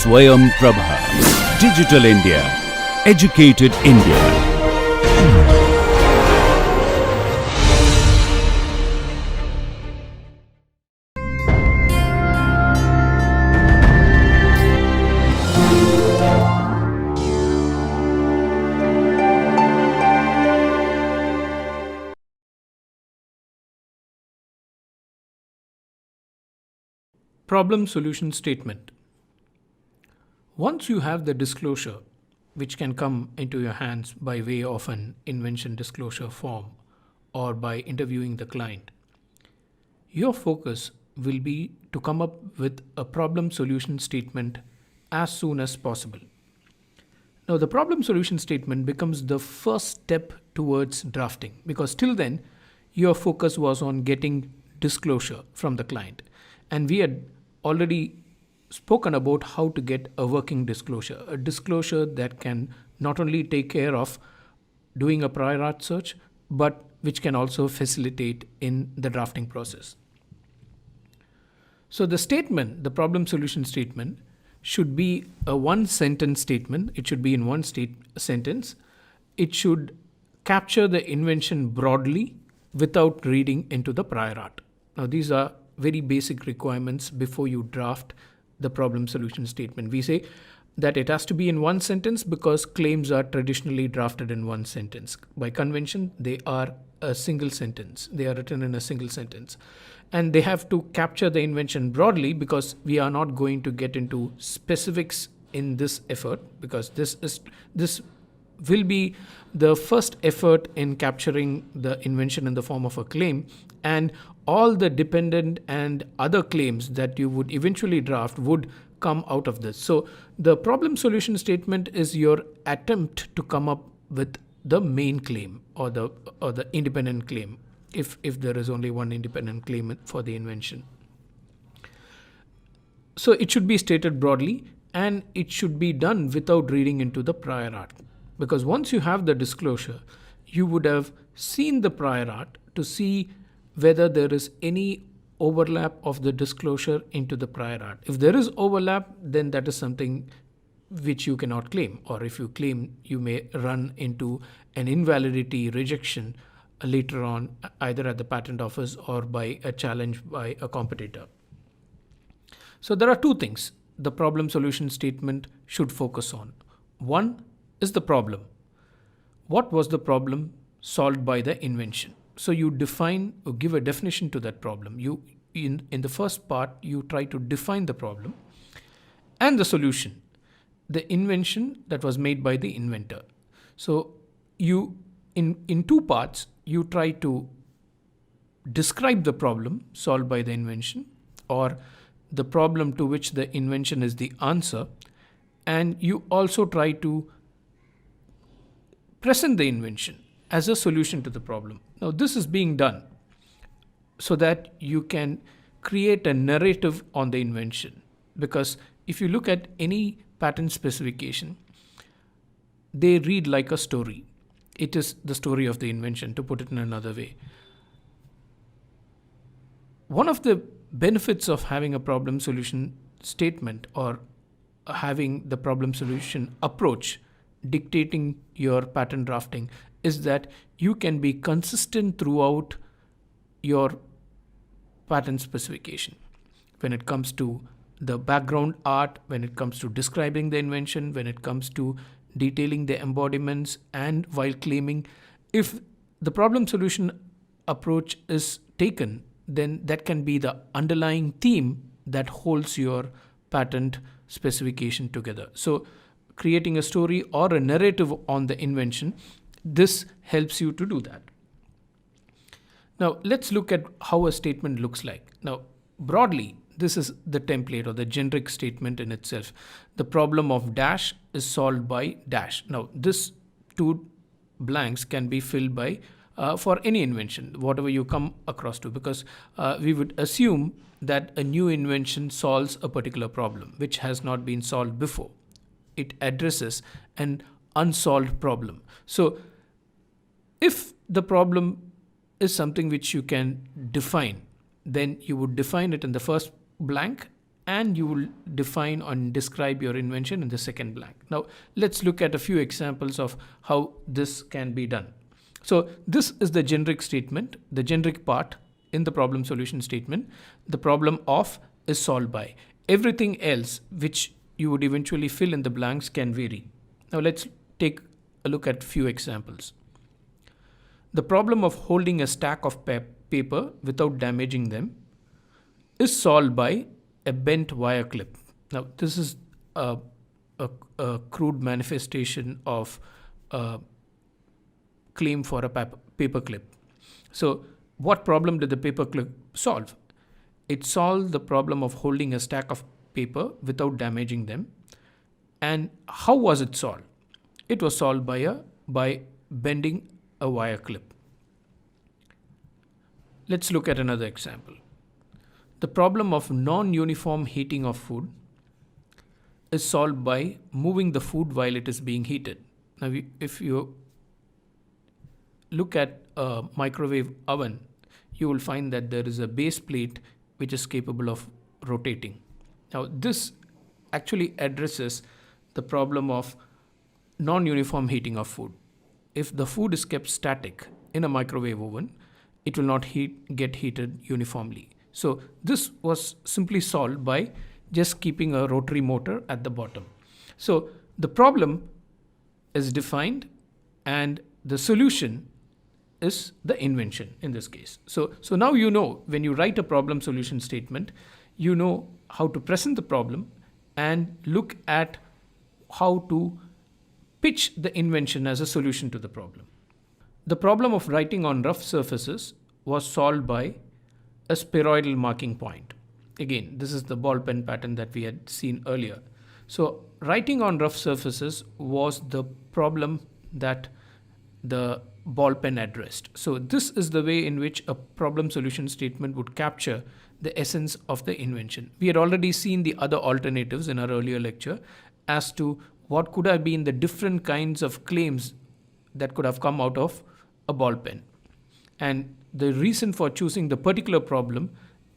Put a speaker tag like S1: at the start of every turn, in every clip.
S1: Swayam Prabha. Digital India. Educated India.
S2: Problem solution statement. Once you have the disclosure, which can come into your hands by way of an invention disclosure form or by interviewing the client, your focus will be to come up with a problem solution statement as soon as possible. Now, the problem solution statement becomes the first step towards drafting, because till then your focus was on getting disclosure from the client, and we had already spoken about how to get a working disclosure, a disclosure that can not only take care of doing a prior art search, but which can also facilitate in the drafting process. So the statement, the problem solution statement, should be a one sentence statement. It should be in one sentence. It should capture the invention broadly without reading into the prior art. Now, these are very basic requirements before you draft the problem solution statement. We say that it has to be in one sentence because claims are traditionally drafted in one sentence. By convention, they are a single sentence. They are written in a single sentence. And they have to capture the invention broadly because we are not going to get into specifics in this effort, because this will be the first effort in capturing the invention in the form of a claim, and all the dependent and other claims that you would eventually draft would come out of this. So the problem solution statement is your attempt to come up with the main claim or the independent claim, if there is only one independent claim for the invention. So it should be stated broadly, and it should be done without reading into the prior art, because once you have the disclosure, you would have seen the prior art to see whether there is any overlap of the disclosure into the prior art. If there is overlap, then that is something which you cannot claim, or if you claim, you may run into an invalidity rejection later on, either at the patent office or by a challenge by a competitor. So there are two things the problem solution statement should focus on. One is the problem. What was the problem solved by the invention? So you define or give a definition to that problem. You in the first part, you try to define the problem and the solution, the invention that was made by the inventor. So you in two parts, you try to describe the problem solved by the invention, or the problem to which the invention is the answer, and you also try to present the invention as a solution to the problem. Now, this is being done so that you can create a narrative on the invention, because if you look at any patent specification, they read like a story. It is the story of the invention, to put it in another way. One of the benefits of having a problem solution statement, or having the problem solution approach dictating your patent drafting, is that you can be consistent throughout your patent specification. When it comes to the background art, when it comes to describing the invention, when it comes to detailing the embodiments, and while claiming, if the problem solution approach is taken, then that can be the underlying theme that holds your patent specification together. So creating a story or a narrative on the invention, this helps you to do that. Now let's look at how a statement looks like. Now broadly, this is the template or the generic statement in itself. The problem of dash is solved by dash. Now this two blanks can be filled by for any invention, whatever you come across to, because we would assume that a new invention solves a particular problem which has not been solved before. It addresses an unsolved problem. So if the problem is something which you can define, then you would define it in the first blank and you will define and describe your invention in the second blank. Now, let's look at a few examples of how this can be done. So, this is the generic statement, the generic part in the problem solution statement. The problem of is solved by. Everything else which you would eventually fill in the blanks can vary. Now, let's take a look at few examples. The problem of holding a stack of paper without damaging them is solved by a bent wire clip. Now, this is a crude manifestation of a claim for a paper clip. So, what problem did the paper clip solve? It solved the problem of holding a stack of paper without damaging them. And how was it solved? It was solved by bending a wire clip. Let's look at another example. The problem of non-uniform heating of food is solved by moving the food while it is being heated. Now, if you look at a microwave oven, you will find that there is a base plate which is capable of rotating. Now, this actually addresses the problem of non-uniform heating of food. If the food is kept static in a microwave oven, it will not get heated uniformly. So this was simply solved by just keeping a rotary motor at the bottom. So the problem is defined and the solution is the invention in this case. So now you know when you write a problem solution statement, you know how to present the problem and look at how to pitch the invention as a solution to the problem. The problem of writing on rough surfaces was solved by a spheroidal marking point. Again, this is the ball pen pattern that we had seen earlier. So writing on rough surfaces was the problem that the ball pen addressed. So this is the way in which a problem solution statement would capture the essence of the invention. We had already seen the other alternatives in our earlier lecture as to what could have been the different kinds of claims that could have come out of a ball pen. And the reason for choosing the particular problem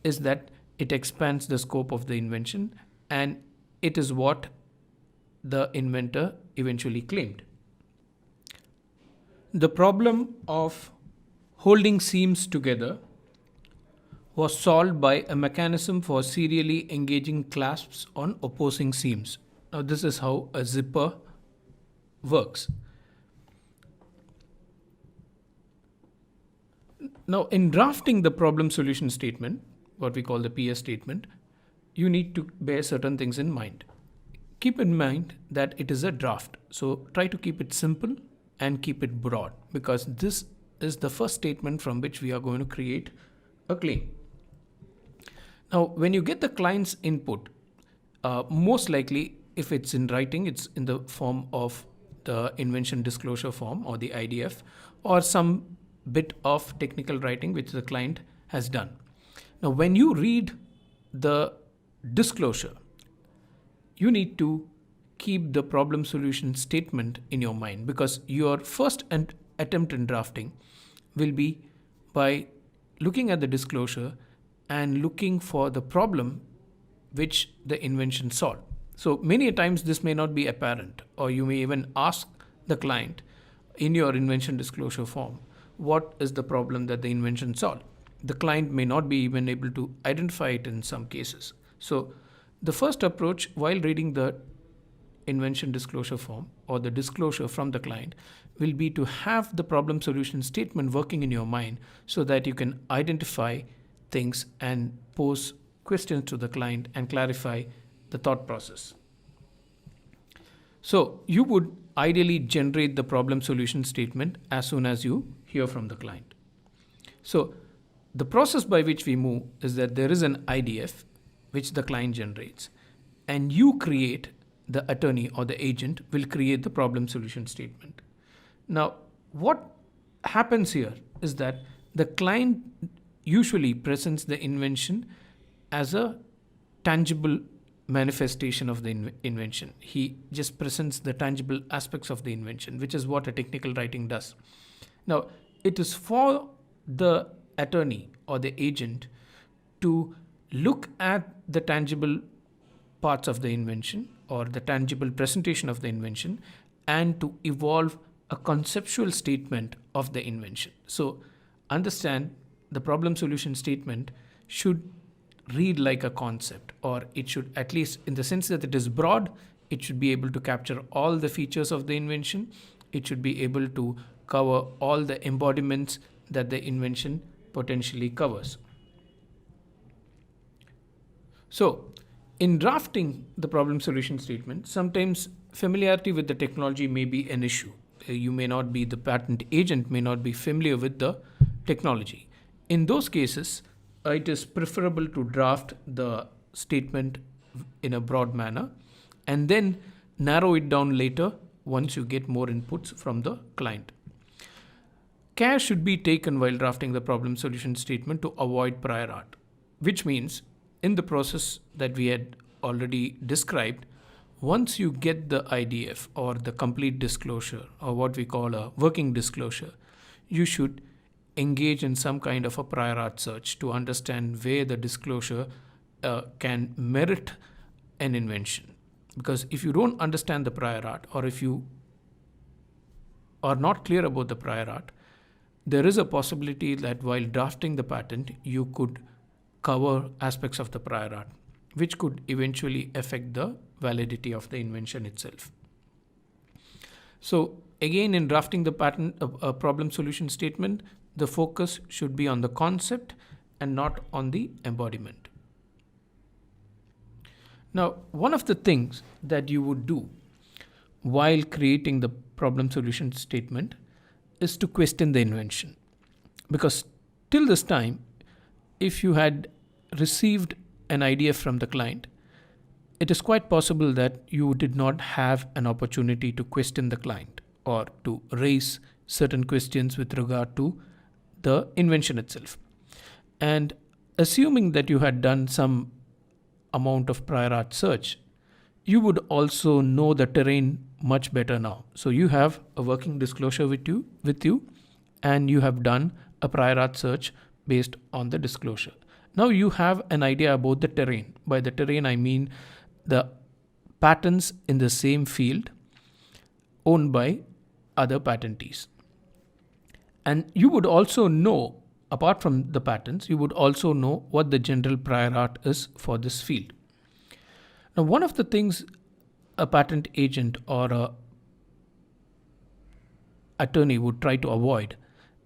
S2: is that it expands the scope of the invention and it is what the inventor eventually claimed. The problem of holding seams together was solved by a mechanism for serially engaging clasps on opposing seams. Now, this is how a zipper works. Now, in drafting the problem solution statement, what we call the PS statement, you need to bear certain things in mind. Keep in mind that it is a draft. So try to keep it simple and keep it broad, because this is the first statement from which we are going to create a claim. Now, when you get the client's input, most likely if it's in writing, it's in the form of the invention disclosure form or the IDF or some bit of technical writing which the client has done. Now, when you read the disclosure, you need to keep the problem solution statement in your mind, because your first attempt in drafting will be by looking at the disclosure and looking for the problem which the invention solved. So many times this may not be apparent, or you may even ask the client in your invention disclosure form, what is the problem that the invention solved? The client may not be even able to identify it in some cases. So the first approach while reading the invention disclosure form or the disclosure from the client will be to have the problem solution statement working in your mind so that you can identify things and pose questions to the client and clarify the thought process. So you would ideally generate the problem solution statement as soon as you hear from the client. So the process by which we move is that there is an IDF which the client generates, and you create, the attorney or the agent will create the problem solution statement. Now, what happens here is that the client usually presents the invention as a tangible manifestation of the invention. He just presents the tangible aspects of the invention, which is what a technical writing does. Now, it is for the attorney or the agent to look at the tangible parts of the invention or the tangible presentation of the invention, and to evolve a conceptual statement of the invention. So understand, the problem solution statement should read like a concept, or it should, at least in the sense that it is broad, it should be able to capture all the features of the invention. It should be able to cover all the embodiments that the invention potentially covers. So in drafting the problem solution statement, sometimes familiarity with the technology may be an issue. You may not be, the patent agent may not be familiar with the technology. In those cases, it is preferable to draft the statement in a broad manner and then narrow it down later once you get more inputs from the client. Care should be taken while drafting the problem solution statement to avoid prior art, which means in the process that we had already described, once you get the IDF or the complete disclosure, or what we call a working disclosure, you should engage in some kind of a prior art search to understand where the disclosure can merit an invention. Because if you don't understand the prior art, or if you are not clear about the prior art, there is a possibility that while drafting the patent, you could cover aspects of the prior art, which could eventually affect the validity of the invention itself. So again, in drafting the patent problem solution statement, the focus should be on the concept and not on the embodiment. Now, one of the things that you would do while creating the problem solution statement is to question the invention. Because till this time, if you had received an idea from the client, it is quite possible that you did not have an opportunity to question the client or to raise certain questions with regard to the invention itself. And assuming that you had done some amount of prior art search, you would also know the terrain much better now. So you have a working disclosure with you, and you have done a prior art search based on the disclosure. Now you have an idea about the terrain. By the terrain, I mean the patents in the same field owned by other patentees. And you would also know, apart from the patents, you would also know what the general prior art is for this field. Now, one of the things a patent agent or a attorney would try to avoid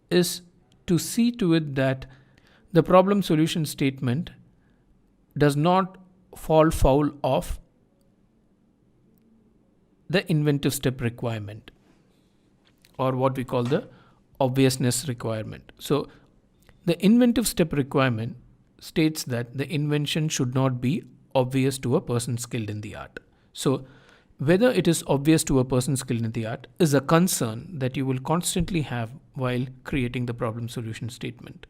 S2: is to see to it that the problem solution statement does not fall foul of the inventive step requirement, or what we call the obviousness requirement. So the inventive step requirement states that the invention should not be obvious to a person skilled in the art. So whether it is obvious to a person skilled in the art is a concern that you will constantly have while creating the problem solution statement.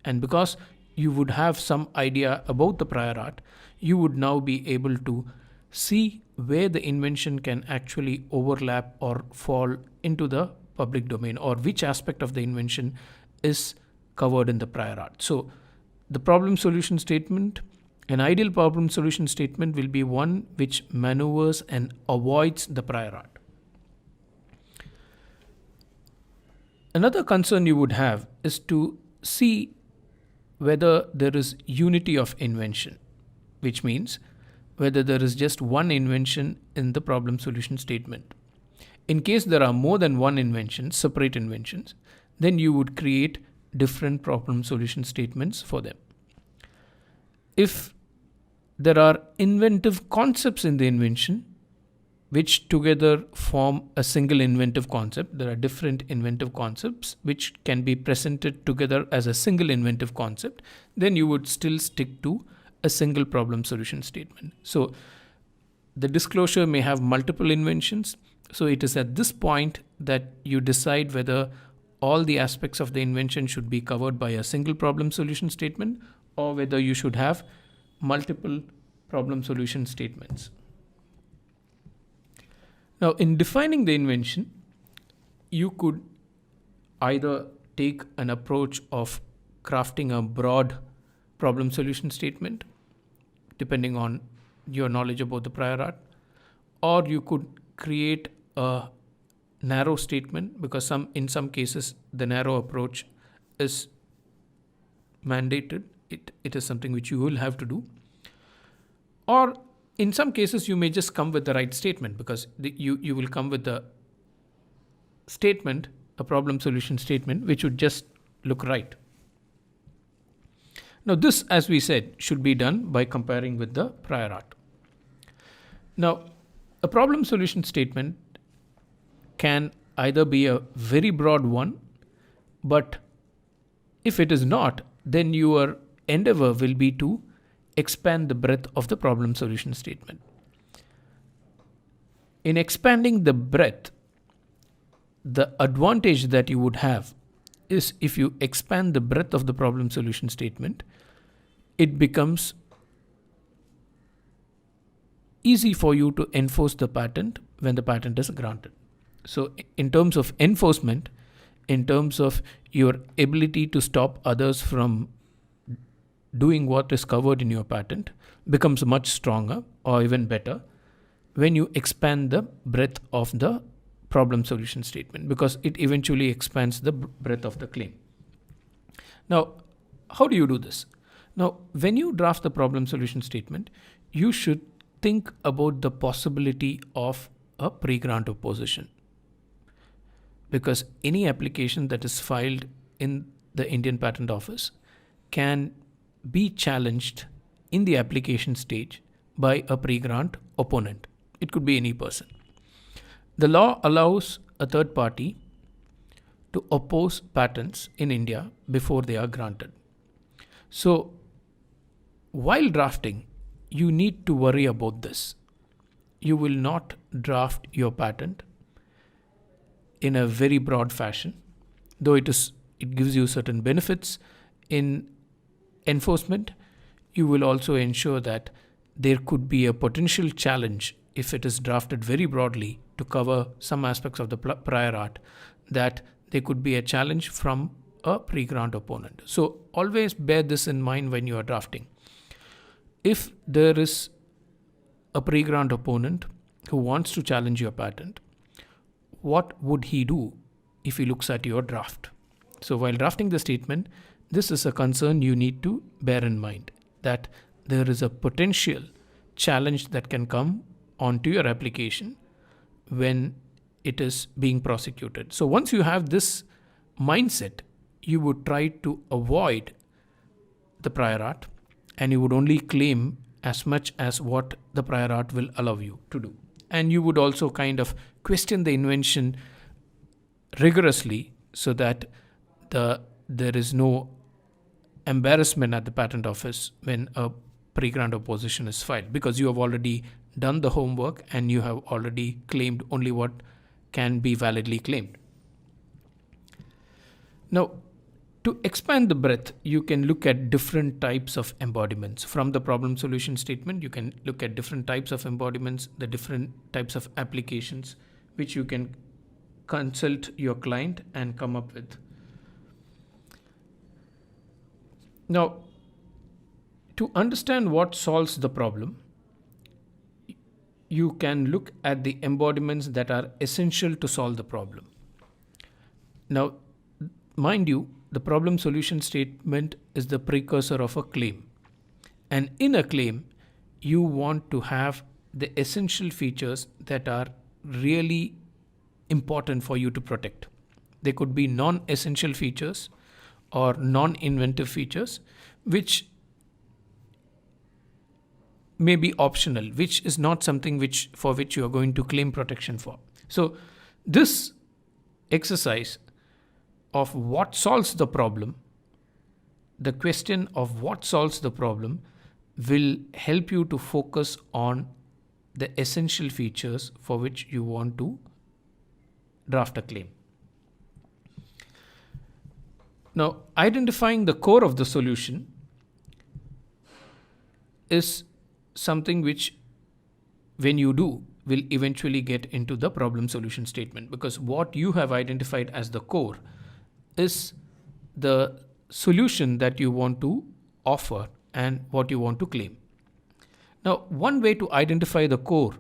S2: And because you would have some idea about the prior art, you would now be able to see where the invention can actually overlap or fall into the public domain, or which aspect of the invention is covered in the prior art. So the problem solution statement, an ideal problem solution statement, will be one which maneuvers and avoids the prior art. Another concern you would have is to see whether there is unity of invention, which means whether there is just one invention in the problem solution statement. In case there are more than one invention, separate inventions, then you would create different problem solution statements for them. If there are inventive concepts in the invention which together form a single inventive concept, there are different inventive concepts which can be presented together as a single inventive concept, then you would still stick to a single problem solution statement. So the disclosure may have multiple inventions. So it is at this point that you decide whether all the aspects of the invention should be covered by a single problem solution statement, or whether you should have multiple problem solution statements. Now, in defining the invention, you could either take an approach of crafting a broad problem solution statement, depending on your knowledge about the prior art, or you could create a narrow statement, because in some cases the narrow approach is mandated. It is something which you will have to do. Or in some cases you may just come with the right statement, because you will come with the statement, a problem solution statement, which would just look right. Now this, as we said, should be done by comparing with the prior art. Now, a problem solution statement can either be a very broad one, but if it is not, then your endeavor will be to expand the breadth of the problem solution statement. In expanding the breadth, the advantage that you would have is, if you expand the breadth of the problem solution statement, it becomes easy for you to enforce the patent when the patent is granted. So in terms of enforcement, in terms of your ability to stop others from doing what is covered in your patent, becomes much stronger or even better when you expand the breadth of the problem solution statement, because it eventually expands the breadth of the claim. Now, how do you do this? Now, when you draft the problem solution statement, you should think about the possibility of a pre-grant opposition, because any application that is filed in the Indian Patent Office can be challenged in the application stage by a pre-grant opponent. It could be any person. The law allows a third party to oppose patents in India before they are granted. So, while drafting, you need to worry about this. You will not draft your patent in a very broad fashion, though it gives you certain benefits in enforcement. You will also ensure that there could be a potential challenge if it is drafted very broadly to cover some aspects of the prior art, that there could be a challenge from a pre-grant opponent. So always bear this in mind when you are drafting. If there is a pre-grant opponent who wants to challenge your patent, what would he do if he looks at your draft? So while drafting the statement, this is a concern you need to bear in mind, that there is a potential challenge that can come onto your application when it is being prosecuted. So once you have this mindset, you would try to avoid the prior art, and you would only claim as much as what the prior art will allow you to do. And you would also kind of question the invention rigorously, so that there is no embarrassment at the patent office when a pre-grant opposition is filed, because you have already done the homework and you have already claimed only what can be validly claimed. Now, to expand the breadth, you can look at different types of embodiments. From the problem solution statement, you can look at different types of embodiments, the different types of applications, which you can consult your client and come up with. Now, to understand what solves the problem, you can look at the embodiments that are essential to solve the problem. Now, mind you, the problem solution statement is the precursor of a claim. And in a claim, you want to have the essential features that are really important for you to protect. They could be non-essential features or non-inventive features, which may be optional, which is not something for which you are going to claim protection for. So this exercise of what solves the problem, the question of what solves the problem, will help you to focus on the essential features for which you want to draft a claim. Now, identifying the core of the solution is something which, when you do, will eventually get into the problem solution statement, because what you have identified as the core is the solution that you want to offer and what you want to claim. Now, one way to identify the core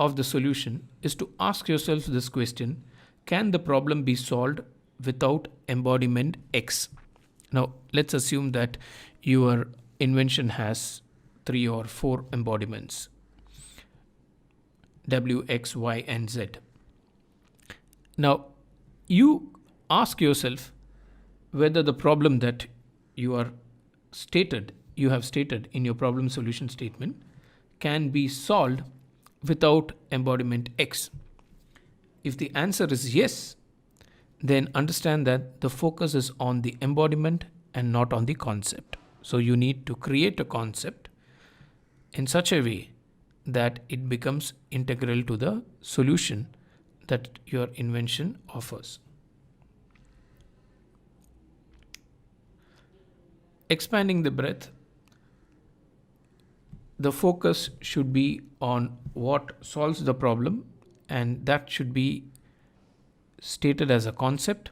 S2: of the solution is to ask yourself this question: can the problem be solved without embodiment X? Now, let's assume that your invention has 3 or 4 embodiments: W, X, Y, and Z. Now, you ask yourself whether the problem that you have stated in your problem solution statement can be solved without embodiment X. If the answer is yes, then understand that the focus is on the embodiment and not on the concept. So you need to create a concept in such a way that it becomes integral to the solution that your invention offers. Expanding the breadth, the focus should be on what solves the problem, and that should be stated as a concept,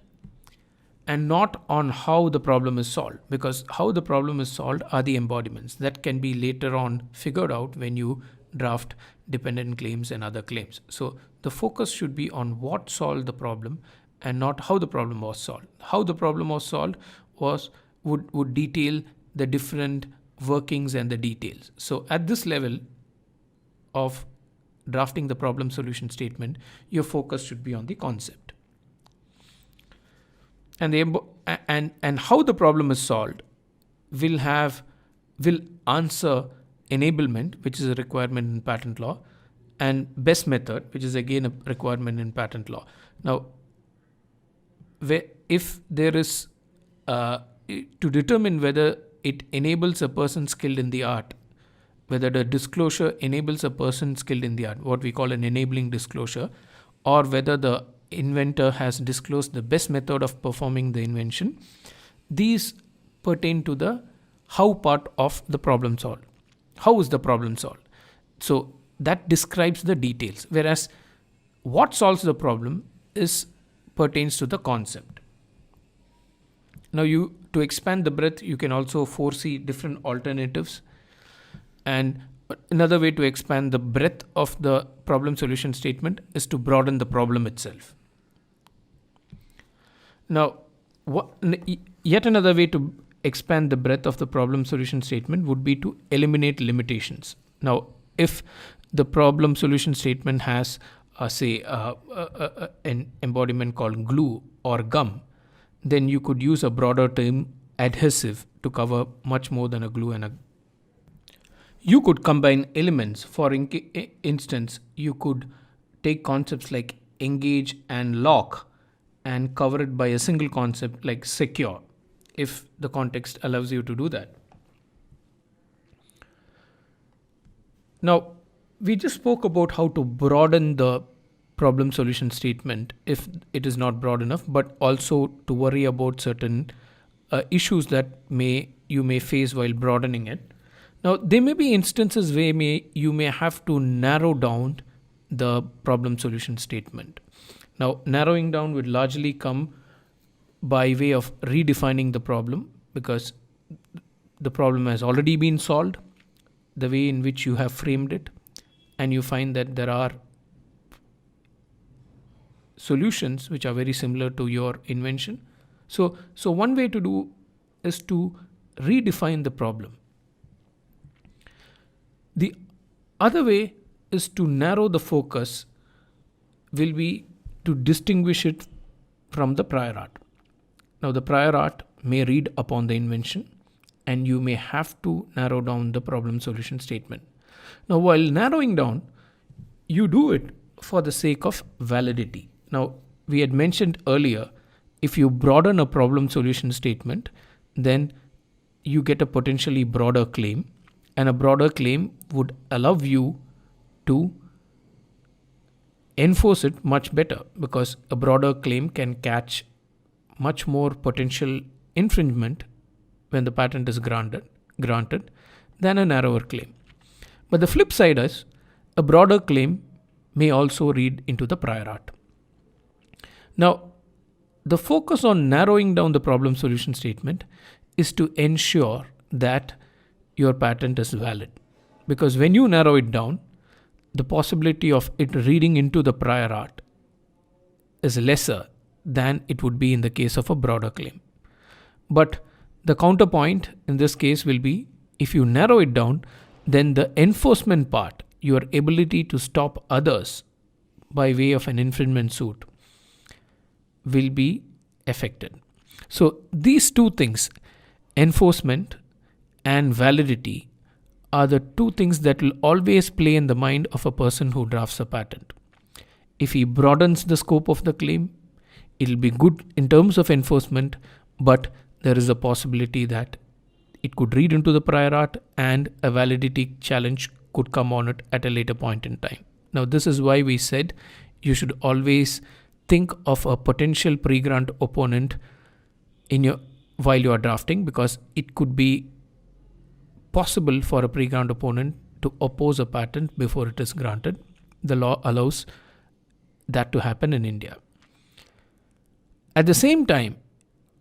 S2: and not on how the problem is solved, because how the problem is solved are the embodiments that can be later on figured out when you draft dependent claims and other claims. So the focus should be on what solved the problem and not how the problem was solved. How the problem was solved would detail the different workings and the details. So at this level of drafting the problem solution statement, your focus should be on the concept. And how the problem is solved will answer enablement, which is a requirement in patent law, and best method, which is again a requirement in patent law. Now, if there is to determine whether it enables a person skilled in the art, whether the disclosure enables a person skilled in the art, what we call an enabling disclosure, or whether the inventor has disclosed the best method of performing the invention, these pertain to the how part of the problem solved. How is the problem solved? So that describes the details, whereas what solves the problem pertains to the concept. Now, to expand the breadth, you can also foresee different alternatives. And another way to expand the breadth of the problem solution statement is to broaden the problem itself. Now, yet another way to expand the breadth of the problem solution statement would be to eliminate limitations. Now, if the problem solution statement has, an embodiment called glue or gum, then you could use a broader term, adhesive, to cover much more than a glue and a. You could combine elements. For instance, you could take concepts like engage and lock and cover it by a single concept like secure, if the context allows you to do that. Now, we just spoke about how to broaden the problem solution statement if it is not broad enough, but also to worry about certain issues that you may face while broadening it. Now, there may be instances where you may have to narrow down the problem solution statement. Now, narrowing down would largely come by way of redefining the problem, because the problem has already been solved, the way in which you have framed it, and you find that there are solutions which are very similar to your invention. So one way to do is to redefine the problem. The other way is to narrow the focus, will be to distinguish it from the prior art. Now, the prior art may read upon the invention, and you may have to narrow down the problem solution statement. Now, while narrowing down, you do it for the sake of validity. Now, we had mentioned earlier, if you broaden a problem solution statement, then you get a potentially broader claim, and a broader claim would allow you to enforce it much better, because a broader claim can catch much more potential infringement when the patent is granted than a narrower claim. But the flip side is, a broader claim may also read into the prior art. Now, the focus on narrowing down the problem solution statement is to ensure that your patent is valid. because when you narrow it down, the possibility of it reading into the prior art is lesser than it would be in the case of a broader claim. But the counterpoint in this case will be, if you narrow it down, then the enforcement part, your ability to stop others by way of an infringement suit, will be affected. So these two things, enforcement and validity, are the two things that will always play in the mind of a person who drafts a patent. If he broadens the scope of the claim, it will be good in terms of enforcement, but there is a possibility that it could read into the prior art and a validity challenge could come on it at a later point in time. Now, this is why we said you should always think of a potential pre-grant opponent while you are drafting, because it could be possible for a pre-grant opponent to oppose a patent before it is granted. The law allows that to happen in India. At the same time,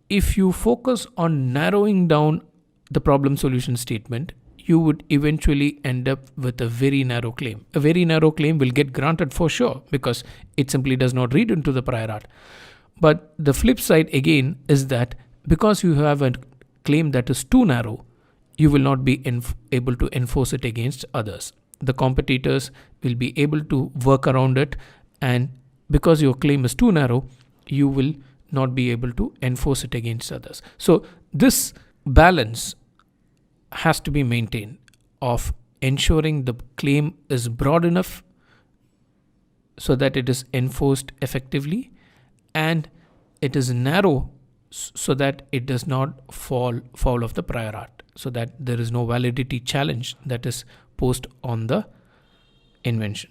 S2: if you focus on narrowing down the problem solution statement, you would eventually end up with a very narrow claim. A very narrow claim will get granted for sure because it simply does not read into the prior art. But the flip side again is that because you have a claim that is too narrow, you will not be able to enforce it against others. The competitors will be able to work around it, and because your claim is too narrow, you will not be able to enforce it against others. So this balance has to be maintained of ensuring the claim is broad enough so that it is enforced effectively, and it is narrow so that it does not fall foul of the prior art, so that there is no validity challenge that is posed on the invention.